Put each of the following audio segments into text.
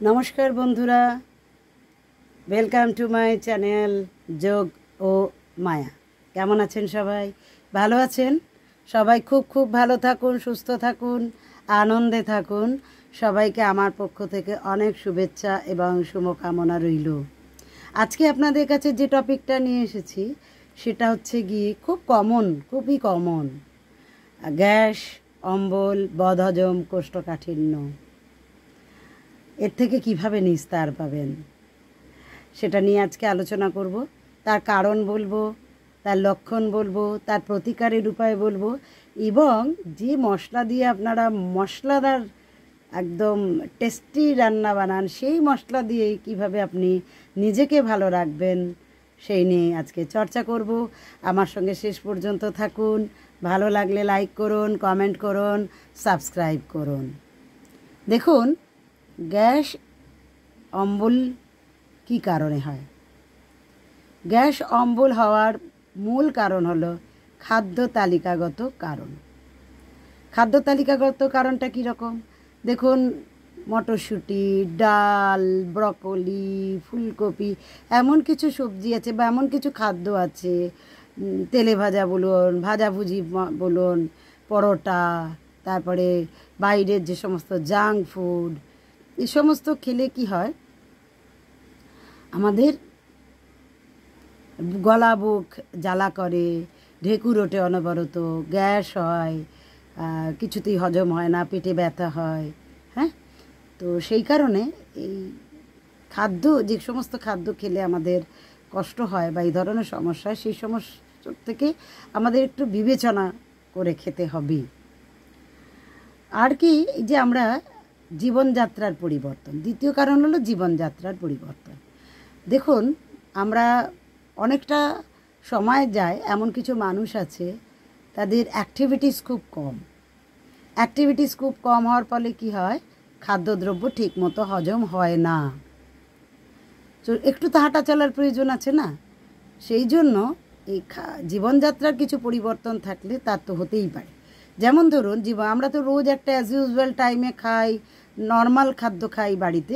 নমস্কার বন্ধুরা, welcome to my channel যোগ ও মায়া। কেমন আছেন সবাই? ভালো আছেন? সবাই খুব খুব ভালো থাকুন, সুস্থ থাকুন, আনন্দে থাকুন। সবাইকে আমার পক্ষ থেকে অনেক শুভেচ্ছা এবং শুভকামনা রইল। আজকে আপনাদের কাছে যে টপিকটা নিয়ে এসেছি সেটা হচ্ছে গিয়ে খুবই কমন, গ্যাস, অম্বল, বদহজম, কোষ্ঠকাঠিন্য। এর থেকে কিভাবে নিস্তার পাবেন সেটা নিয়ে আজকে আলোচনা করব। তার কারণ বলবো, তার লক্ষণ বলবো, তার প্রতিকারের উপায় বলবো, এবং যে মশলা দিয়ে আপনারা মশলাদার একদম টেস্টি রান্না বানান সেই মশলা দিয়েই কিভাবে আপনি নিজেকে ভালো রাখবেন সেই নিয়ে আজকে চর্চা করব। আমার সঙ্গে শেষ পর্যন্ত থাকুন। ভালো লাগলে লাইক করুন, কমেন্ট করুন, সাবস্ক্রাইব করুন। দেখুন, গ্যাস অম্বল কী কারণে হয়? গ্যাস অম্বল হওয়ার মূল কারণ হলো খাদ্য তালিকাগত কারণ। খাদ্য তালিকাগত কারণটা কীরকম? দেখুন, মটরশুঁটি, ডাল, ব্রকলি, ফুলকপি, এমন কিছু সবজি আছে বা এমন কিছু খাদ্য আছে, তেলে ভাজা বলুন, ভাজাভুজি বলুন, পরোটা, তারপরে বাইরের যে সমস্ত জাঙ্ক ফুড, এই সমস্ত খেলে কি হয়, আমাদের গলা বুক জ্বালা করে, ঢেকুর ওঠে অনবরত, গ্যাস হয়, কিছুতেই হজম হয় না, পেটে ব্যথা হয়। হ্যাঁ, তো সেই কারণে এই যে সমস্ত খাদ্য খেলে আমাদের কষ্ট হয় বা এই ধরনের সমস্যা হয়, সেই সমস্যা থেকে আমাদের একটু বিবেচনা করে খেতে হবে। আর কি, যে আমরা জীবনযাত্রার পরিবর্তন, দ্বিতীয় কারণ হলো জীবনযাত্রার পরিবর্তন। দেখুন, আমরা অনেকটা সময় যায়, এমন কিছু মানুষ আছে তাদের অ্যাক্টিভিটিস খুব কম হওয়ার ফলে কি হয়, খাদ্যদ্রব্য ঠিকমতো হজম হয় না। তো একটু তো হাঁটা চলার প্রয়োজন আছে না? সেই জন্য এই জীবনযাত্রার কিছু পরিবর্তন থাকলে তার তো হতেই পারে। যেমন ধরুন, আমরা তো রোজ একটা অ্যাজ ইউজুয়াল টাইমে খাই, নর্মাল খাদ্য খাই বাড়িতে,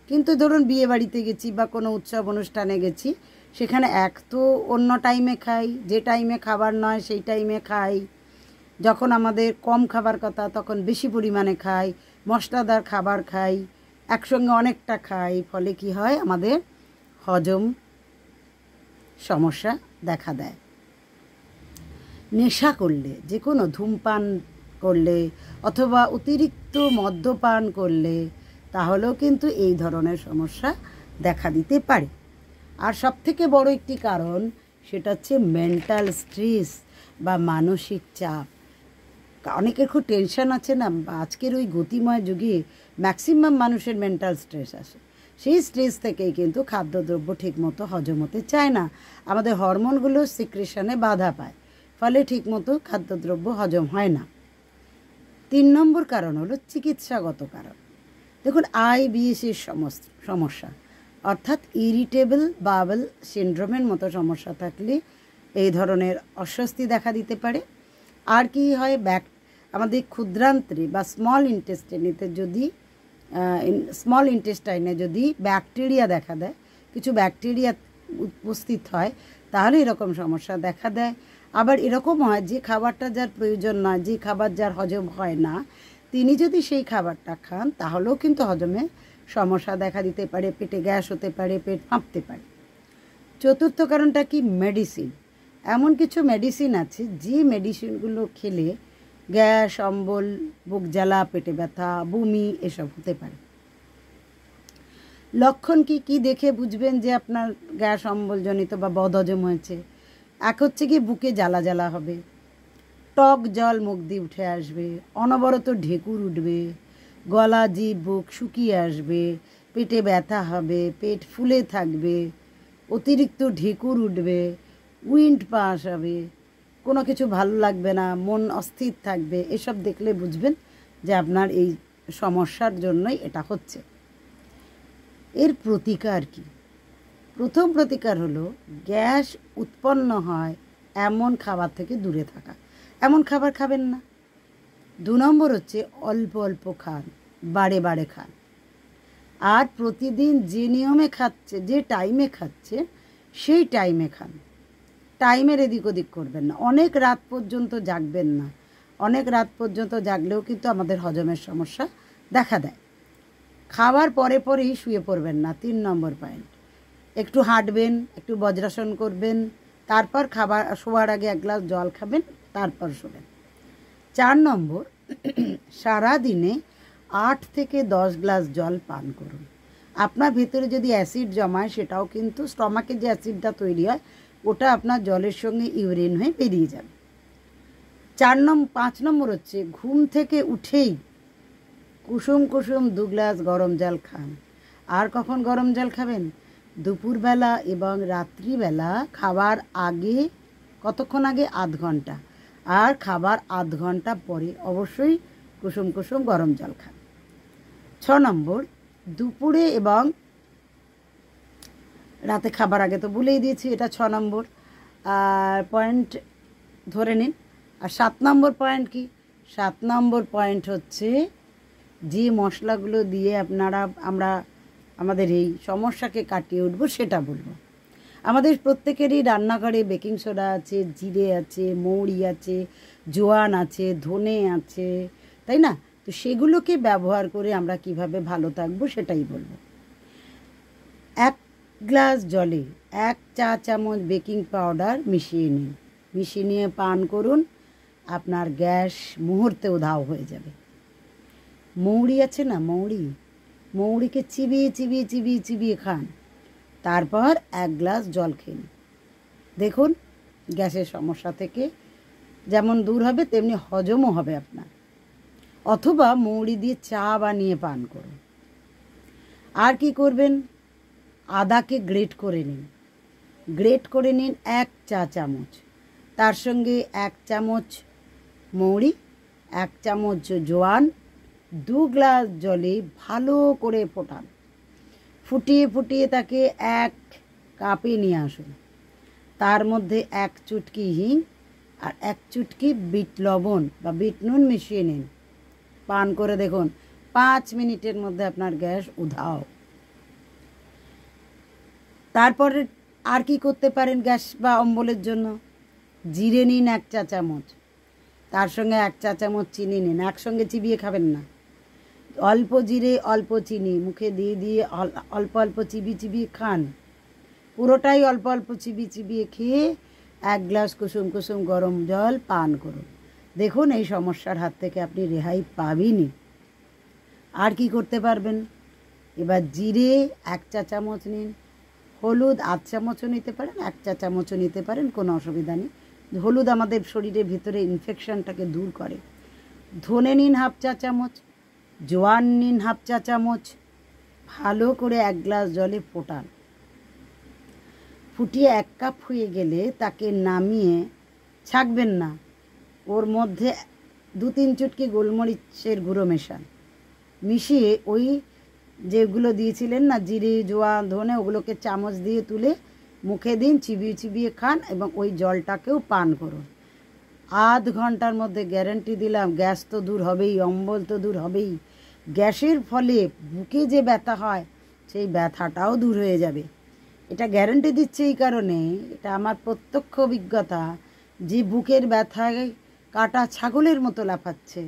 কিন্তু ধরুন বিয়ে বাড়িতে গেছি বা কোনো উৎসব অনুষ্ঠানে গেছি, সেখানে এক তো অন্য টাইমে খাই, যে টাইমে খাবার নয় সেই টাইমে খাই, যখন আমাদের কম খাবার কথা তখন বেশি পরিমাণে খাই, মশলাদার খাবার খাই, একসঙ্গে অনেকটা খাই, ফলে কি হয়, আমাদের হজম সমস্যা দেখা দেয়। নেশা করলে, যে কোনো ধূমপান করলে অথবা অতিরিক্ত মদ্যপান করলে, তাহলেও কিন্তু এই ধরনের সমস্যা দেখা দিতে পারে। আর সবথেকে বড় একটি কারণ, সেটা হচ্ছে মেন্টাল স্ট্রেস বা মানসিক চাপ। অনেকের খুব টেনশন আছে না, আজকের ওই গতিময় যুগে ম্যাক্সিমাম মানুষের মেন্টাল স্ট্রেস আসে। সেই স্ট্রেস থেকেই কিন্তু খাদ্যদ্রব্য ঠিকমতো হজম হতে চায় না, আমাদের হরমোনগুলো সিক্রেশনে বাধা পায়, ফলে ঠিকমতো খাদ্যদ্রব্য হজম হয় না। 3 নম্বর কারণ হলো চিকিৎসাগত কারণ। দেখুন, আইবিএসের সমস্যা, অর্থাৎ ইরিটেবল বাওয়েল সিনড্রোমের মতো সমস্যা থাকলে এই ধরনের অস্বস্তি দেখা দিতে পারে। আর কি হয়, আমাদের ক্ষুদ্রান্ত্রে বা স্মল ইন্টেস্টাইনে যদি ব্যাকটেরিয়া দেখা দেয়, কিছু ব্যাকটেরিয়া উপস্থিত হয়, তাহলে এরকম সমস্যা দেখা দেয়। আবার এরকম হয়, যে খাবারটা যার প্রয়োজন নয়, যে খাবার যার হজম হয় না, তিনি যদি সেই খাবারটা খান, তাহলেও কিন্তু হজমে সমস্যা দেখা দিতে পারে, পেটে গ্যাস হতে পারে, পেট ফাঁপতে পারে। চতুর্থ কারণটা কি, মেডিসিন। এমন কিছু মেডিসিন আছে যে মেডিসিনগুলো খেলে গ্যাস, অম্বল, বুক জ্বালা, পেটে ব্যথা, বমি এসব হতে পারে। লক্ষণ কি দেখে বুঝবেন যে আপনার গ্যাস অম্বলজনিত বা বদহজম হয়েছে? এক হচ্ছে কি, বুকে জ্বালা জ্বালা হবে, টক জল মুখ দিয়ে উঠে আসবে, অনবরত ঢেকুর উঠবে, গলা, জিভ, বুক শুকিয়ে আসবে, পেটে ব্যথা হবে, পেট ফুলে থাকবে, অতিরিক্ত ঢেকুর উঠবে, উইন্ড পাস হবে, কোনো কিছু ভালো লাগবে না, মন অস্থির থাকবে। এসব দেখলে বুঝবেন যে আপনার এই সমস্যার জন্যই এটা হচ্ছে। এর প্রতিকার কি? প্রথম প্রতিকার হলো, গ্যাস উৎপন্ন হয় এমন খাবার থেকে দূরে থাকা, এমন খাবার খাবেন না। 2 নম্বর হচ্ছে, অল্প অল্প খান, বারে বারে খান। আর প্রতিদিন যে নিয়মে খাচ্ছে, যে টাইমে খাচ্ছে, সেই টাইমে খান। টাইমের এদিক ওদিক করবেন না। অনেক রাত পর্যন্ত জাগবেন না। অনেক রাত পর্যন্ত জাগলেও কিন্তু আমাদের হজমের সমস্যা দেখা দেয়। খাওয়ার পরে পরেই শুয়ে পড়বেন না, 3 নম্বর পয়েন্ট। একটু হাঁটবেন, একটু বজ্রাসন করবেন, তারপর শোয়ার আগে 1 গ্লাস জল খাবেন, তারপর শোবেন। 4 নম্বর, সারাদিনে 8 থেকে 10 গ্লাস জল পান করুন। আপনার ভিতরে যদি অ্যাসিড জমায়, সেটাও কিন্তু স্টমাকে যে অ্যাসিডটা তৈরি হয়, ওটা আপনার জলের সঙ্গে ইউরিন হয়ে বেরিয়ে যাবে। 5 নম্বর হচ্ছে, ঘুম থেকে উঠেই কুসুম কুসুম 2 গ্লাস গরম জল খান। আর কখন গরম জল খাবেন? দুপুরবেলা এবং রাত্রিবেলা খাবার আগে, কতক্ষণ আগে? আধ ঘন্টা। আর খাবার আধ ঘন্টা পরে অবশ্যই কুসুম কুসুম গরম জল খান। 6 নম্বর, দুপুরে এবং রাতে খাবার আগে তো বলেই দিয়েছি, এটা 6 নম্বর পয়েন্ট ধরে নিন। আর 7 নম্বর পয়েন্ট কি? 7 নম্বর পয়েন্ট হচ্ছে, যে মশলাগুলো দিয়ে আমরা আমাদের এই সমস্যাকে কাটিয়ে উঠব সেটা বলবো। আমাদের প্রত্যেকেরই রান্নাঘরে বেকিং সোডা আছে, জিরে আছে, মৌরি আছে, জোয়ান আছে, ধনে আছে, তাই না? তো সেগুলোকে ব্যবহার করে আমরা কিভাবে ভালো থাকবো সেটাই বলবো। 1 গ্লাস জলে 1 চা চামচ বেকিং পাউডার মিশিয়ে নিন। মিশিয়ে নিয়ে পান করুন। আপনার গ্যাস মুহূর্তে উধাও হয়ে যাবে। মৌরি আছে না, মৌরিকে চিবিয়ে চিবিয়ে চিবিয়ে চিবিয়ে খান। তারপর 1 গ্লাস জল খেয়ে নিন। দেখুন, গ্যাসের সমস্যা থেকে যেমন দূর হবে, তেমনি হজমও হবে আপনার। অথবা মৌরি দিয়ে চা বানিয়ে পান করুন। আর কি করবেন? আদাকে গ্রেট করে নিন। গ্রেট করে নিন 1 চা চামচ। তার সঙ্গে 1 চামচ মৌরি, 1 চামচ জোয়ান, 2 গ্লাস জলে ভালো করে ফোটান। ফুটিয়ে ফুটিয়ে তাকে 1 কাপে নিয়ে আসুন। তার মধ্যে 1 চুটকি হিং আর 1 চুটকি বিট লবণ বা বিট নুন মিশিয়ে নিন। পান করে দেখুন, 5 মিনিটের মধ্যে আপনার গ্যাস উধাও। তারপরে আর কি করতে পারেন গ্যাস বা অম্বলের জন্য? জিরে নিন 1 চা চামচ। তার সঙ্গে 1 চা চামচ চিনি নিন। একসঙ্গে চিবিয়ে খাবেন না। অল্প জিরে, অল্প চিনি মুখে দিয়ে দিয়ে অল্প অল্প চিবিয়ে চিবিয়ে খান। পুরোটাই অল্প অল্প চিবিয়ে চিবিয়ে খেয়ে 1 গ্লাস কুসুম কুসুম গরম জল পান করুন। দেখুন, এই সমস্যার হাত থেকে আপনি রেহাই পাবেনই। আর কি করতে পারবেন? এবার জিরে 1 চা চামচ নিন। হলুদ 1/2 চামচও নিতে পারেন, 1 চা চামচও নিতে পারেন, কোনো অসুবিধা নেই। হলুদ আমাদের শরীরের ভিতরে ইনফেকশনটাকে দূর করে। ধনে নিন 1/2 চা চামচ, জোয়ান নিন 1/2 চা চামচ। ভালো করে 1 গ্লাস জলে ফোটান। ফুটিয়ে 1 কাপ হয়ে গেলে তাকে নামিয়ে ছাঁকবেন না। ওর মধ্যে 2-3 চুটকি গোলমরিচের গুঁড়ো মেশান। মিশিয়ে ওই যেগুলো দিয়েছিলেন না, জিরে, জোয়ান, ধনে, ওগুলোকে চামচ দিয়ে তুলে মুখে দিন, চিবিয়ে চিবিয়ে খান এবং ওই জলটাকেও পান করুন। আধ ঘন্টার মধ্যে গ্যারান্টি দিলাম, গ্যাস তো দূর হবেই, অম্বল তো দূর হবেই। গ্যাসের ফলে বুকে যে ব্যথা হয়, সেই ব্যথাটাও দূর হয়ে যাবে। এটা গ্যারান্টি দিচ্ছে এই কারণে, এটা আমার প্রত্যক্ষ অভিজ্ঞতা, যে বুকের ব্যথায় কাটা ছাগলের মতো লাফাচ্ছে।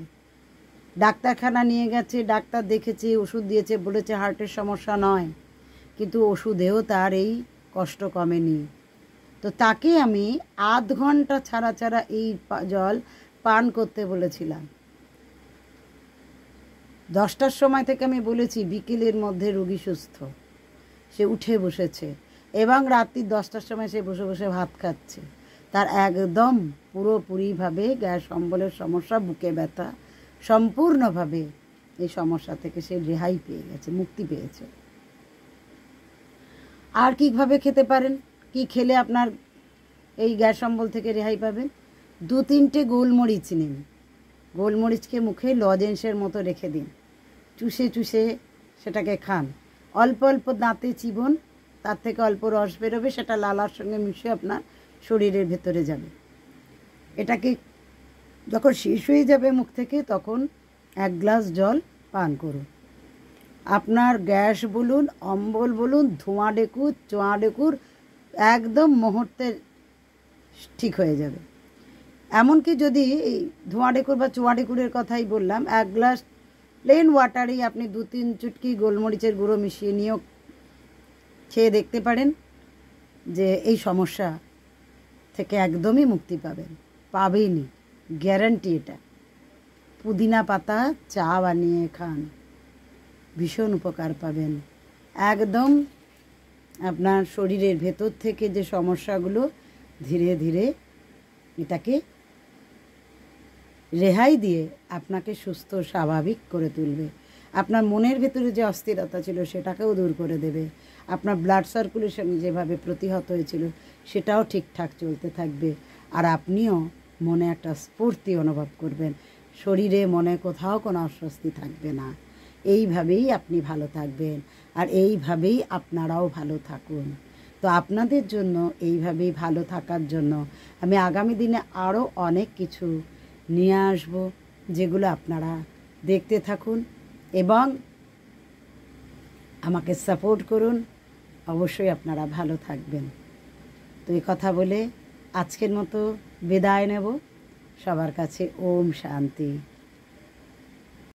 ডাক্তারখানা নিয়ে গেছে, ডাক্তার দেখেছে, ওষুধ দিয়েছে, বলেছে হার্টের সমস্যা নয়, কিন্তু ওষুধেও তার এই কষ্ট কমেনি। তো তাকে আমি আধ ঘন্টা ছাড়া ছাড়া এই জল পান করতে বলেছিলাম। 10টার সময় থেকে আমি বলেছি বিকেলের মধ্যে রোগী সুস্থ। সে উঠে বসেছে এবং রাত্রি 10টার সময় সে বসে বসে ভাত খাচ্ছে। তার একদম পুরোপুরিভাবে গ্যাস অম্বলের সমস্যা, বুকে ব্যথা, সম্পূর্ণভাবে এই সমস্যা থেকে সে রেহাই পেয়ে গেছে, মুক্তি পেয়েছে। আর কীভাবে খেতে পারেন? কি খেলে আপনার এই গ্যাস অম্বল থেকে রেহাই পাবেন? 2-3টে গোলমরিচ নিন। গোলমরিচকে মুখে লজেন্সের মতো রেখে দিন। চুষে চুষে সেটাকে খান। অল্প অল্প দাঁতে চিবুন, তার থেকে অল্প রস বেরোবে, সেটা লালার সঙ্গে মিশে আপনার শরীরের ভেতরে যাবে। এটাকে যখন শেষ হয়ে যাবে মুখ থেকে, তখন 1 গ্লাস জল পান করুন। আপনার গ্যাস বলুন, অম্বল বলুন, ধোঁয়া ডেকুর, চোঁয়া ডেকুর একদম মুহূর্তে ঠিক হয়ে যাবে। এমনকি যদি এই ধোঁয়া ডেকুর বা চোঁয়া ডেকুরের কথাই বললাম, 1 গ্লাস প্লেন ওয়াটারেই আপনি 2-3 চুটকি গোলমরিচের গুঁড়ো মিশিয়ে নিয়েও খেয়ে দেখতে পারেন, যে এই সমস্যা থেকে একদমই মুক্তি পাবেনই, গ্যারান্টি এটা। পুদিনা পাতা চা বানিয়ে খান, ভীষণ উপকার পাবেন। একদম আপনার শরীরের ভেতর থেকে যে সমস্যাগুলো ধীরে ধীরে এটাকে রেহাই দিয়ে আপনাকে সুস্থ স্বাভাবিক করে তুলবে। আপনার মনের ভেতরে যে অস্থিরতা ছিল সেটাকেও দূর করে দেবে। আপনার ব্লাড সার্কুলেশন যেভাবে প্রতিহত হয়েছিল সেটাও ঠিকঠাক চলতে থাকবে। আর আপনিও মনে একটা স্ফূর্তি অনুভব করবেন, শরীরে মনে কোথাও কোনো অস্বস্তি থাকবে না। এইভাবেই আপনি ভালো থাকবেন, আর এইভাবেই আপনারাও ভালো থাকুন। তো আপনাদের জন্য এইভাবেই ভালো থাকার জন্য আমি আগামী দিনে আরও অনেক কিছু নিয়ে আসব, যেগুলো আপনারা দেখতে থাকুন এবং আমাকে সাপোর্ট করুন। অবশ্যই আপনারা ভালো থাকবেন। তো এই কথা বলে আজকের মতো বিদায় নেব। সবার কাছে ওম শান্তি।